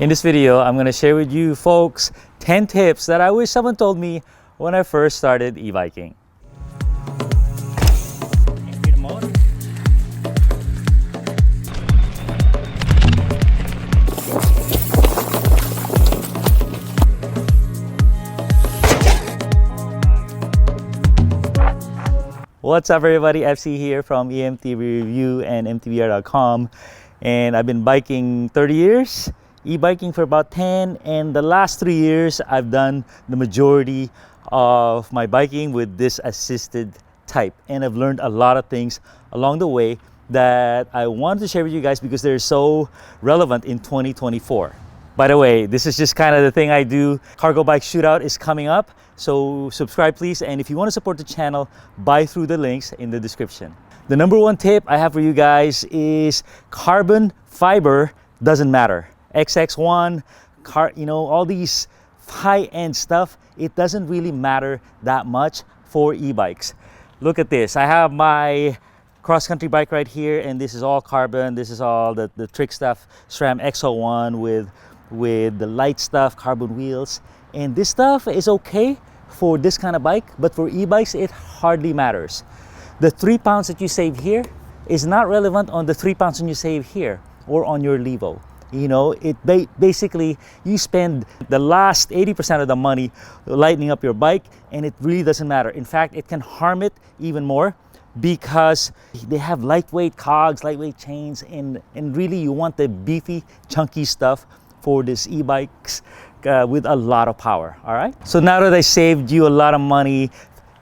In this video, I'm going to share with you folks 10 tips that I wish someone told me when I first started e-biking. What's up everybody, FC here from E-MTB Review and emtbr.com, and I've been biking 30 years. E-biking for about 10, and the last 3 years I've done the majority of my biking with this assisted type, and I've learned a lot of things along the way that I wanted to share with you guys because they're so relevant in 2024. By the way, this is just kind of the thing I do. Cargo bike shootout is coming up, so subscribe please, and if you want to support the channel, buy through the links in the description. The number one tip I have for you guys is carbon fiber doesn't matter. XX1, all these high-end stuff, it doesn't really matter that much for e-bikes. Look at this. I have my cross-country bike right here, and this is all carbon. This is all the trick stuff, SRAM X01 with the light stuff, carbon wheels. And this stuff is okay for this kind of bike, but for e-bikes, it hardly matters. The 3 pounds that you save here is not relevant on the 3 pounds that you save here or on your Levo. Basically, you spend the last 80% of the money lightening up your bike, and it really doesn't matter. In fact, it can harm it even more because they have lightweight cogs, lightweight chains, and really you want the beefy, chunky stuff for these e-bikes with a lot of power, all right? So now that I saved you a lot of money,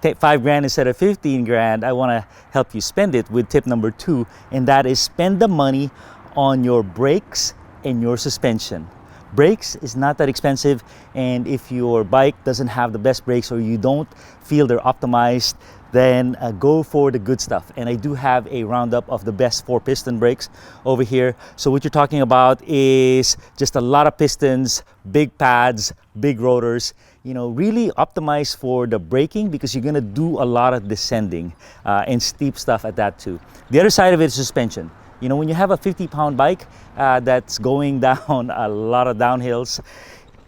$5 grand instead of 15 grand, I wanna help you spend it with tip number 2, and that is spend the money on your brakes and your suspension. Brakes is not that expensive, and if your bike doesn't have the best brakes or you don't feel they're optimized, then go for the good stuff. And I do have a roundup of the best 4-piston brakes over here. So what you're talking about is just a lot of pistons, big pads, big rotors, really optimized for the braking because you're gonna do a lot of descending and steep stuff at that too. The other side of it is suspension. When you have a 50-pound bike that's going down a lot of downhills,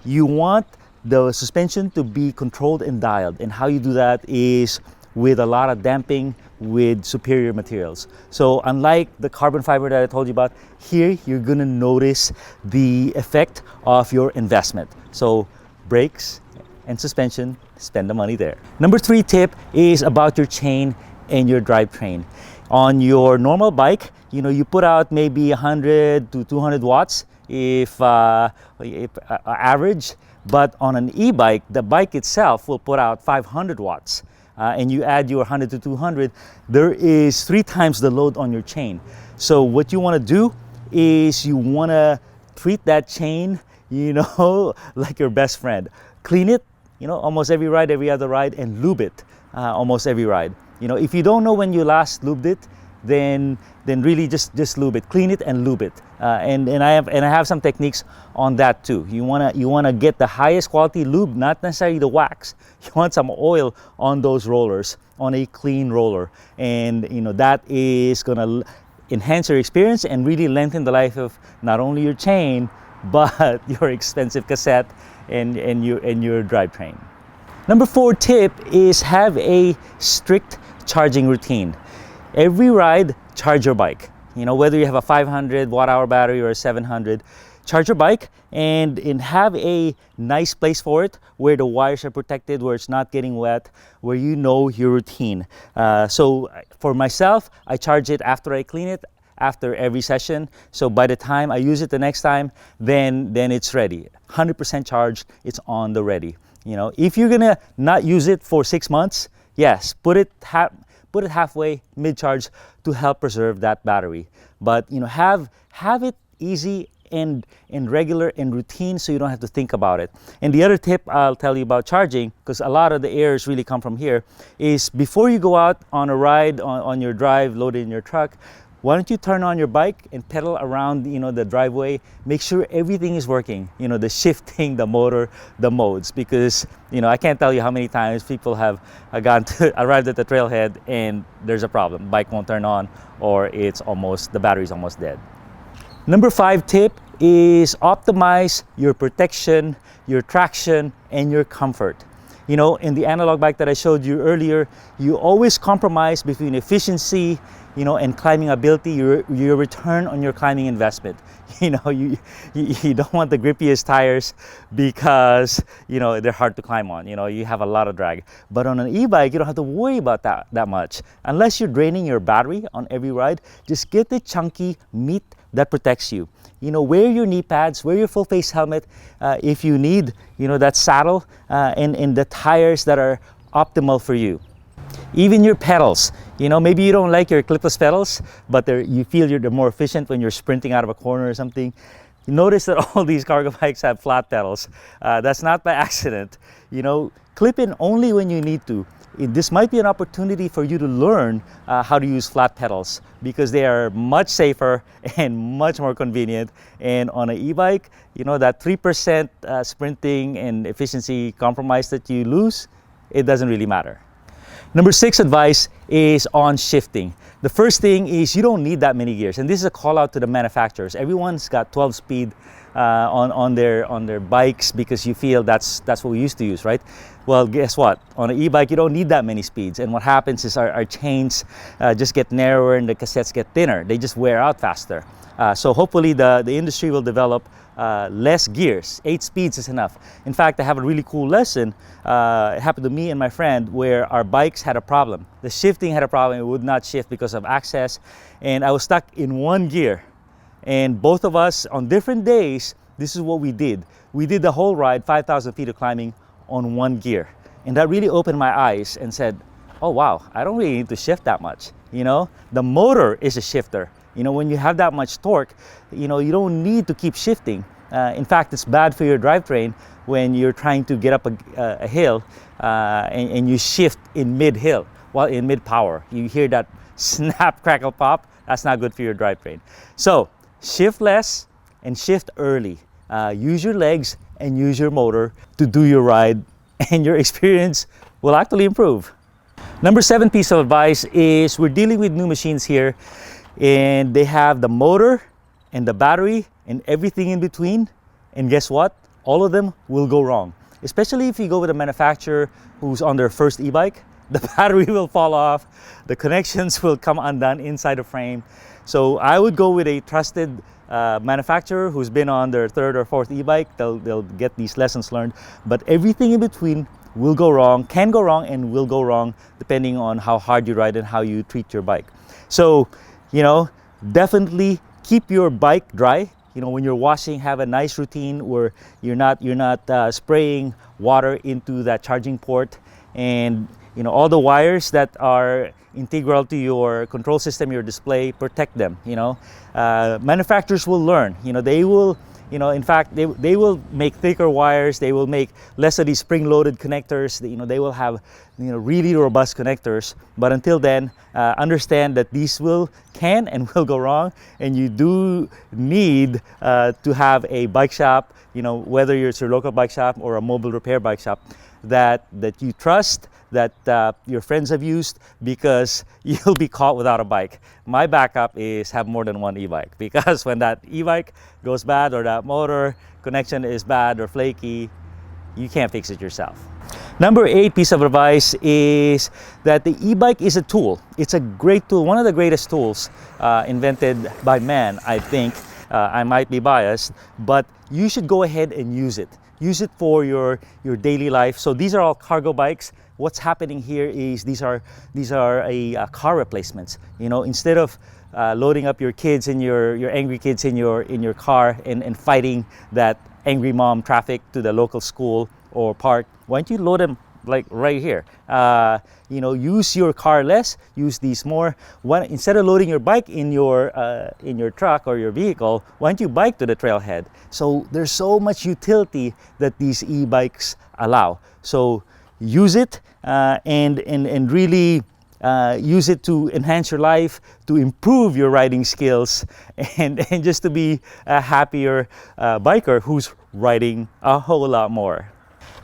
you want the suspension to be controlled and dialed. And how you do that is with a lot of damping with superior materials. So unlike the carbon fiber that I told you about, here you're gonna notice the effect of your investment. So brakes and suspension, spend the money there. Number 3 tip is about your chain and your drivetrain. On your normal bike, you put out maybe 100 to 200 watts if average, but on an e-bike, the bike itself will put out 500 watts. And you add your 100 to 200, there is 3 times the load on your chain. So what you want to do is you want to treat that chain, like your best friend. Clean it, almost every ride, every other ride, and lube it almost every ride. If you don't know when you last lubed it, then really just lube it, clean it and lube it. And I have some techniques on that too. You wanna get the highest quality lube, not necessarily the wax. You want some oil on those rollers, on a clean roller, and that is gonna enhance your experience and really lengthen the life of not only your chain but your expensive cassette and your drivetrain. Number 4 tip is have a strict charging routine. Every ride, charge your bike. Whether you have a 500 watt-hour battery or a 700, charge your bike and have a nice place for it where the wires are protected, where it's not getting wet, where you know your routine. So for myself, I charge it after I clean it, after every session. So by the time I use it the next time, then it's ready. 100% charged, it's on the ready. If you're gonna not use it for 6 months, yes, put it halfway, mid-charge to help preserve that battery. But have it easy and regular and routine so you don't have to think about it. And the other tip I'll tell you about charging, because a lot of the errors really come from here, is before you go out on a ride, on your drive, loaded in your truck, why don't you turn on your bike and pedal around the driveway, make sure everything is working, the shifting, the motor, the modes, because I can't tell you how many times people have arrived at the trailhead and there's a problem, bike won't turn on, or the battery's almost dead. Number 5 tip is optimize your protection, your traction, and your comfort. You know, in the analog bike that I showed you earlier, you always compromise between efficiency, you know, and climbing ability, your return on your climbing investment. You know, you don't want the grippiest tires because, you know, they're hard to climb on. You know, you have a lot of drag. But on an e-bike, you don't have to worry about that much. Unless you're draining your battery on every ride, just get the chunky meat that protects you. You know, wear your knee pads, wear your full face helmet if you need, you know, that saddle and the tires that are optimal for you. Even your pedals, you know, maybe you don't like your clipless pedals, but you feel they're more efficient when you're sprinting out of a corner or something. You notice that all these cargo bikes have flat pedals. That's not by accident. You know, clip in only when you need to. This might be an opportunity for you to learn how to use flat pedals because they are much safer and much more convenient. And on an e-bike, you know, that 3% sprinting and efficiency compromise that you lose, it doesn't really matter. Number 6 advice is on shifting. The first thing is you don't need that many gears, and this is a call out to the manufacturers. Everyone's got 12 speed on their bikes because you feel that's what we used to use, right? Well, guess what? On an e-bike, you don't need that many speeds, and what happens is our chains just get narrower and the cassettes get thinner. They just wear out faster. So hopefully the industry will develop less gears. 8 speeds is enough. In fact, I have a really cool lesson. It happened to me and my friend where our bikes had a problem. The shifting had a problem. It would not shift because of access, and I was stuck in one gear. And both of us on different days, this is what we did. We did the whole ride, 5,000 feet of climbing on one gear. And that really opened my eyes and said, oh wow, I don't really need to shift that much. You know, the motor is a shifter. You know, when you have that much torque, you know, you don't need to keep shifting. In fact, it's bad for your drivetrain when you're trying to get up a hill and you shift in mid-hill, while in mid-power. You hear that snap, crackle, pop. That's not good for your drivetrain. So shift less and shift early. Use your legs and use your motor to do your ride, and your experience will actually improve. Number 7 piece of advice is we're dealing with new machines here, and they have the motor and the battery and everything in between. And guess what? All of them will go wrong. Especially if you go with a manufacturer who's on their first e-bike, the battery will fall off, the connections will come undone inside the frame. So I would go with a trusted manufacturer who's been on their 3rd or 4th e-bike. They'll get these lessons learned, but everything in between will go wrong, can go wrong, and will go wrong depending on how hard you ride and how you treat your bike. So, you know, definitely keep your bike dry. You know, when you're washing, have a nice routine where you're not spraying water into that charging port, and you know, all the wires that are integral to your control system, your display, protect them. You know, manufacturers will learn. You know, they will. You know, in fact, they will make thicker wires. They will make less of these spring-loaded connectors. You know, they will have, you know, really robust connectors. But until then, understand that these can and will go wrong, and you do need to have a bike shop. You know, whether it's your local bike shop or a mobile repair bike shop that you trust, that your friends have used, because you'll be caught without a bike. My backup is have more than one e-bike, because when that e-bike goes bad or that motor connection is bad or flaky, you can't fix it yourself. Number 8 piece of advice is that the e-bike is a tool. It's a great tool, one of the greatest tools invented by man, I think. I might be biased, but you should go ahead and use it. Use it for your daily life. So these are all cargo bikes. What's happening here is these are car replacements. You know, instead of loading up your kids and your angry kids in your car and fighting that angry mom traffic to the local school or park, why don't you load them like right here? You know, use your car less, use these more. Instead of loading your bike in your truck or your vehicle, why don't you bike to the trailhead? So there's so much utility that these e-bikes allow. So use it and really use it to enhance your life, to improve your riding skills, and just to be a happier biker who's riding a whole lot more.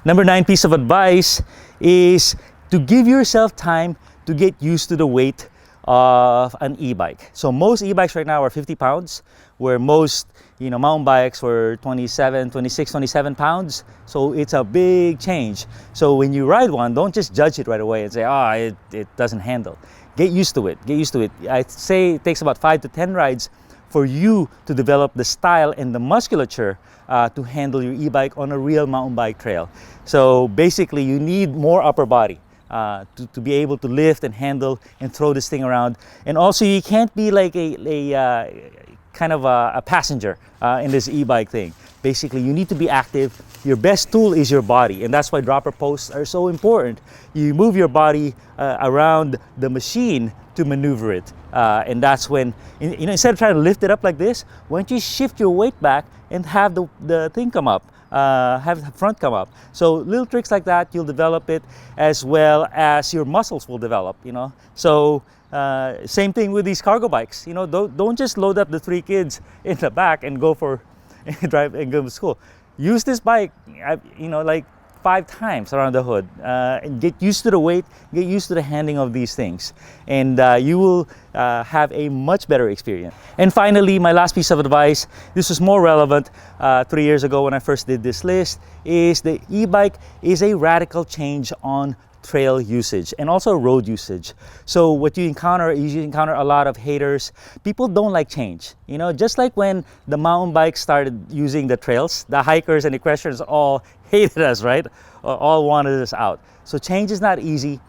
Number 9 piece of advice is to give yourself time to get used to the weight of an e-bike. So most e-bikes right now are 50 pounds. where most mountain bikes were 26, 27 pounds. So it's a big change. So when you ride one, don't just judge it right away and say, oh, it doesn't handle. Get used to it. Get used to it. I'd say it takes about 5 to 10 rides for you to develop the style and the musculature to handle your e-bike on a real mountain bike trail. So basically, you need more upper body to be able to lift and handle and throw this thing around. And also, you can't be like a kind of a passenger in this e-bike thing. Basically, you need to be active. Your best tool is your body, and that's why dropper posts are so important. You move your body around the machine to maneuver it, and that's when, instead of trying to lift it up like this, why don't you shift your weight back and have the thing come up, have the front come up. So little tricks like that, you'll develop it, as well as your muscles will develop, So same thing with these cargo bikes. Don't just load up the 3 kids in the back and go for drive and go to school. Use this bike, like 5 times around the hood, and get used to the weight, get used to the handling of these things, and you will have a much better experience. And finally, my last piece of advice, this was more relevant 3 years ago when I first did this list, is the e-bike is a radical change on trail usage and also road usage. So what you encounter is you encounter a lot of haters. People don't like change. Just like when the mountain bikes started using the trails, the hikers and equestrians all hated us, right? All wanted us out. So change is not easy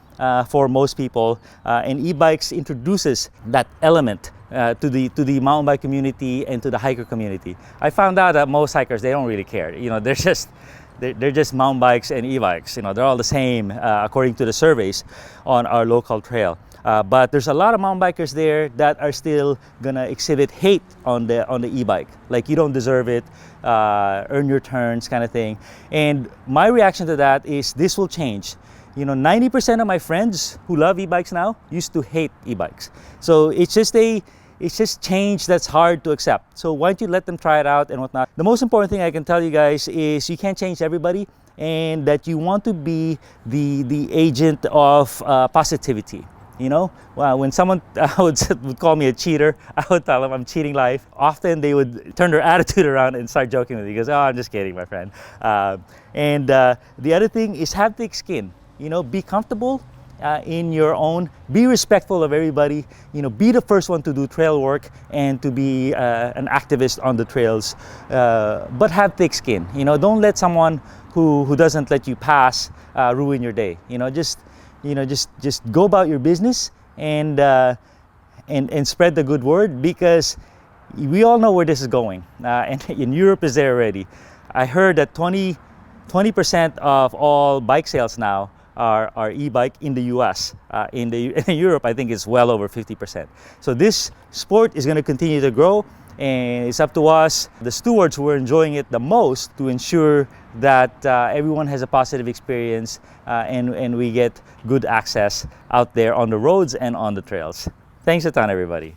for most people, and e-bikes introduces that element to the mountain bike community and to the hiker community. I found out that most hikers, they don't really care. They're just mountain bikes and e-bikes. They're all the same according to the surveys on our local trail. But there's a lot of mountain bikers there that are still gonna exhibit hate on the e-bike. Like, you don't deserve it, earn your turns kind of thing. And my reaction to that is this will change. 90% of my friends who love e-bikes now used to hate e-bikes. So it's just change that's hard to accept. So why don't you let them try it out and whatnot. The most important thing I can tell you guys is you can't change everybody, and that you want to be the agent of positivity. When someone would call me a cheater, I would tell them I'm cheating life. Often they would turn their attitude around and start joking with me. He goes, oh, I'm just kidding, my friend. And the other thing is have thick skin. Be comfortable in your own, be respectful of everybody, be the first one to do trail work and to be an activist on the trails, but have thick skin. Don't let someone who doesn't let you pass ruin your day. Just go about your business and spread the good word, because we all know where this is going, and Europe is there already. I heard that 20% of all bike sales now are e-bike in the US. In Europe, I think it's well over 50%. So this sport is going to continue to grow, and it's up to us, the stewards who are enjoying it the most, to ensure that everyone has a positive experience and we get good access out there on the roads and on the trails. Thanks a ton, everybody.